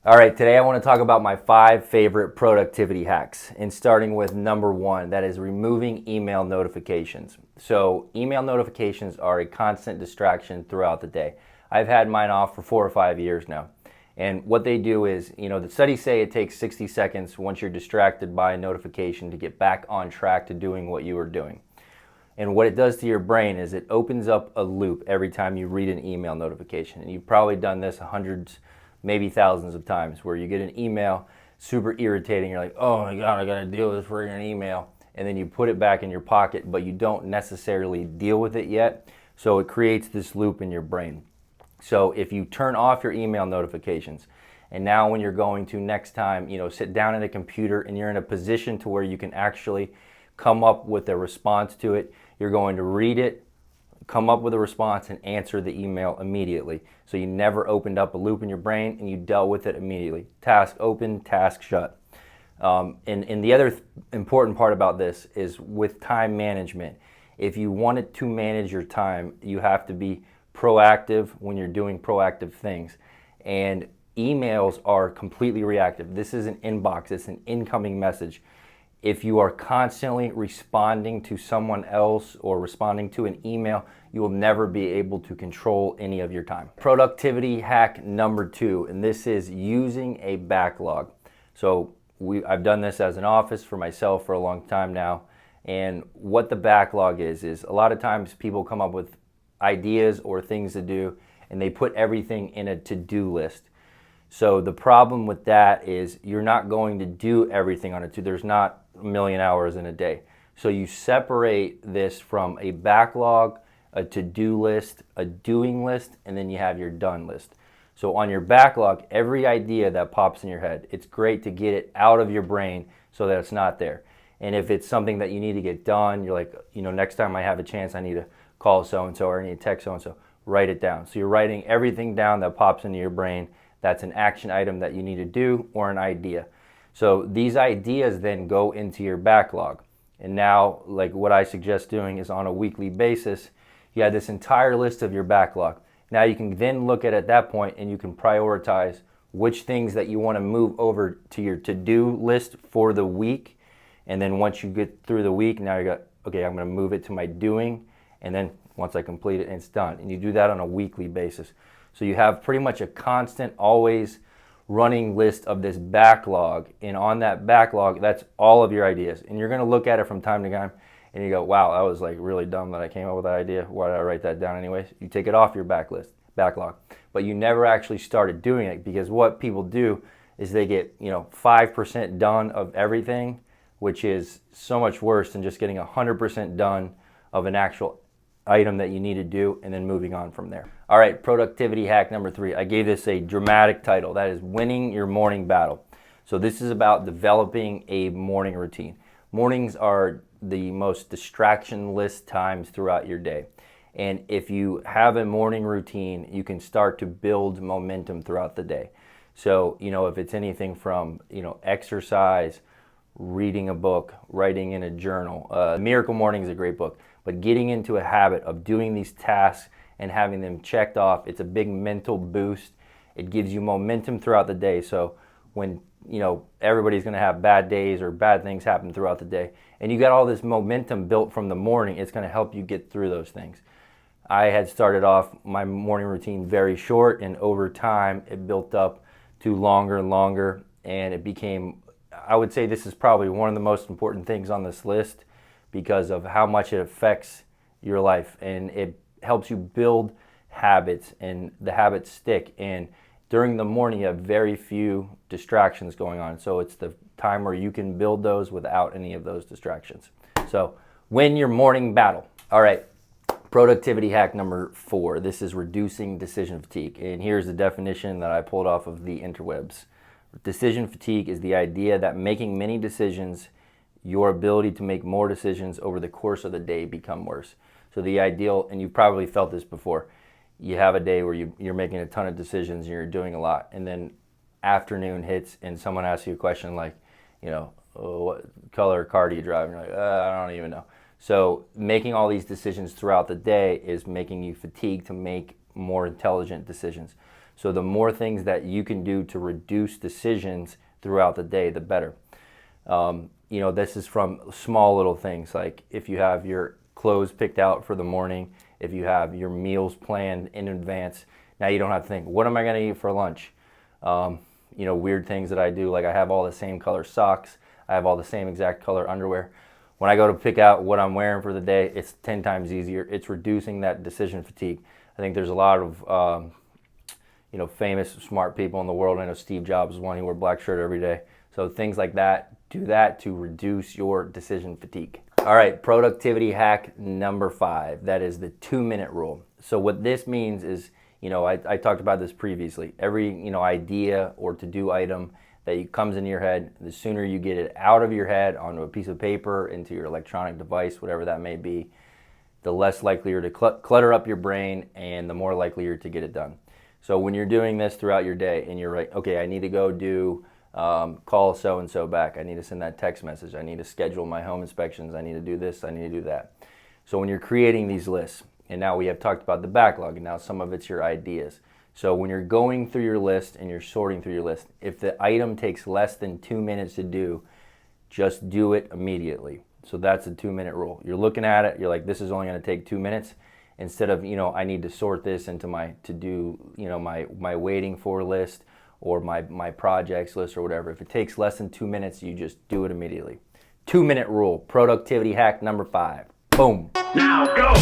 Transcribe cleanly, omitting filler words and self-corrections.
All right, today I want to talk about my 5 favorite productivity hacks, and starting with number 1, that is removing email notifications. So email notifications are a constant distraction throughout the day. I've had mine off for 4 or 5 years now. And what they do is, the studies say it takes 60 seconds once you're distracted by a notification to get back on track to doing what you were doing. And what it does to your brain is it opens up a loop every time you read an email notification. And you've probably done this hundreds, maybe thousands of times, where you get an email, super irritating. You're like, oh my God, I gotta deal with this freaking email. And then you put it back in your pocket, but you don't necessarily deal with it yet. So it creates this loop in your brain. So if you turn off your email notifications, and now when you're going to next time, sit down at a computer and you're in a position to where you can actually come up with a response to it, you're going to read it, come up with a response, and answer the email immediately. So you never opened up a loop in your brain and you dealt with it immediately. Task open, task shut. And the other important part about this is with time management. If you wanted to manage your time, you have to be proactive when you're doing proactive things. And emails are completely reactive. This is an inbox, it's an incoming message. If you are constantly responding to someone else or responding to an email, you will never be able to control any of your time. Productivity hack number 2, and this is using a backlog. So I've done this as an office for myself for a long time now. And what the backlog is a lot of times people come up with ideas or things to do and they put everything in a to-do list. So the problem with that is you're not going to do everything on a to. There's not a million hours in a day. So you separate this from a backlog, a to-do list, a doing list, and then you have your done list. So on your backlog, every idea that pops in your head, it's great to get it out of your brain so that it's not there. And if it's something that you need to get done, you're like, next time I have a chance, I need to call so-and-so or I need to text so-and-so, write it down. So you're writing everything down that pops into your brain. That's an action item that you need to do or an idea. So these ideas then go into your backlog. And now, like what I suggest doing is on a weekly basis, you have this entire list of your backlog. Now you can then look at it at that point and you can prioritize which things that you want to move over to your to-do list for the week. And then once you get through the week, now you got, okay, I'm going to move it to my doing. And then once I complete it, it's done. And you do that on a weekly basis. So you have pretty much a constant, always running list of this backlog. And on that backlog, that's all of your ideas. And you're going to look at it from time to time and you go, wow, that was like really dumb that I came up with that idea. Why did I write that down anyways? You take it off your backlog. But you never actually started doing it, because what people do is they get 5% done of everything, which is so much worse than just getting 100% done of an actual item that you need to do and then moving on from there. All right, productivity hack number 3. I gave this a dramatic title. That is winning your morning battle. So this is about developing a morning routine. Mornings are the most distraction-less times throughout your day. And if you have a morning routine, you can start to build momentum throughout the day. So, if it's anything from, exercise, reading a book, writing in a journal. Miracle Morning is a great book. But getting into a habit of doing these tasks and having them checked off, it's a big mental boost. It gives you momentum throughout the day. So when, everybody's going to have bad days or bad things happen throughout the day, and you got all this momentum built from the morning, it's going to help you get through those things. I had started off my morning routine very short, and over time it built up to longer and longer, and it became, I would say this is probably one of the most important things on this list, because of how much it affects your life, and it helps you build habits, and the habits stick. And during the morning you have very few distractions going on, so it's the time where you can build those without any of those distractions. So win your morning battle. All right, productivity hack number 4. This is reducing decision fatigue, and here's the definition that I pulled off of the interwebs. Decision fatigue is the idea that making many decisions, your ability to make more decisions over the course of the day become worse. So the ideal, and you've probably felt this before, you have a day where you're making a ton of decisions and you're doing a lot, and then afternoon hits and someone asks you a question like, oh, what color car do you drive? And you're like, I don't even know. So making all these decisions throughout the day is making you fatigued to make more intelligent decisions. So the more things that you can do to reduce decisions throughout the day, the better. This is from small little things, like if you have your clothes picked out for the morning, if you have your meals planned in advance, now you don't have to think, what am I going to eat for lunch? Weird things that I do, like I have all the same color socks, I have all the same exact color underwear. When I go to pick out what I'm wearing for the day, it's 10 times easier. It's reducing that decision fatigue. I think there's a lot of famous, smart people in the world. I know Steve Jobs is one. He wore a black shirt every day. So things like that, do that to reduce your decision fatigue. All right, productivity hack number 5. That is the 2-minute rule. So what this means is, I talked about this previously. Every, idea or to-do item that comes into your head, the sooner you get it out of your head onto a piece of paper, into your electronic device, whatever that may be, the less likely you're to clutter up your brain and the more likely you're to get it done. So when you're doing this throughout your day and you're like, okay, I need to go do call so-and-so back, I need to send that text message, I need to schedule my home inspections, I need to do this, I need to do that. So when you're creating these lists, and now we have talked about the backlog, and now some of it's your ideas. So when you're going through your list and you're sorting through your list, if the item takes less than 2 minutes to do, just do it immediately. So that's a 2-minute rule. You're looking at it, you're like, this is only going to take 2 minutes. Instead of, I need to sort this into my to-do, my waiting for list or my projects list or whatever. If it takes less than 2 minutes, you just do it immediately. 2-minute rule, productivity hack number 5. Boom. Now go!